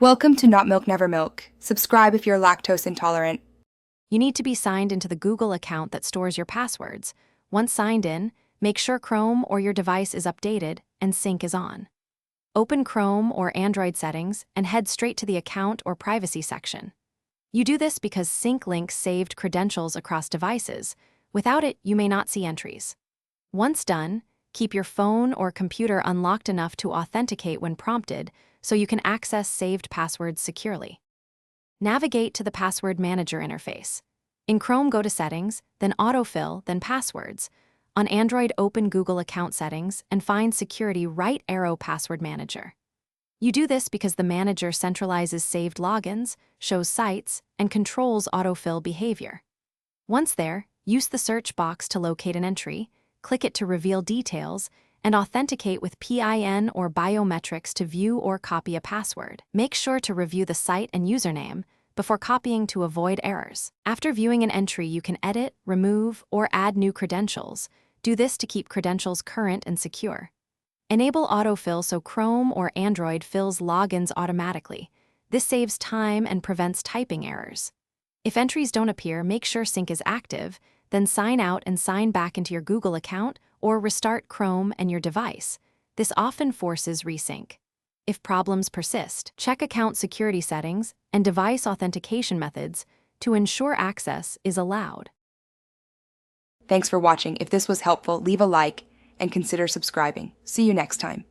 Welcome to Not Milk Never Milk. Subscribe if you're lactose intolerant. You need to be signed into the Google account that stores your passwords. Once signed in, make sure Chrome or your device is updated and sync is on. Open Chrome or Android settings and head straight to the account or privacy section. You do this because sync links saved credentials across devices. Without it, you may not see entries. Once done, keep your phone or computer unlocked enough to authenticate when prompted so you can access saved passwords securely. Navigate to the Password Manager interface. In Chrome, go to Settings, then Autofill, then Passwords. On Android, open Google Account Settings and find Security right arrow Password Manager. You do this because the manager centralizes saved logins, shows sites, and controls autofill behavior. Once there, use the search box to locate an entry, click it to reveal details, and authenticate with PIN or biometrics to view or copy a password. Make sure to review the site and username before copying to avoid errors. After viewing an entry, you can edit, remove, or add new credentials. Do this to keep credentials current and secure. Enable autofill so Chrome or Android fills logins automatically. This saves time and prevents typing errors. If entries don't appear, make sure sync is active, then sign out and sign back into your Google account or restart Chrome and your device. This often forces resync. If problems persist, check account security settings and device authentication methods to ensure access is allowed. Thanks for watching. If this was helpful, leave a like and consider subscribing. See you next time.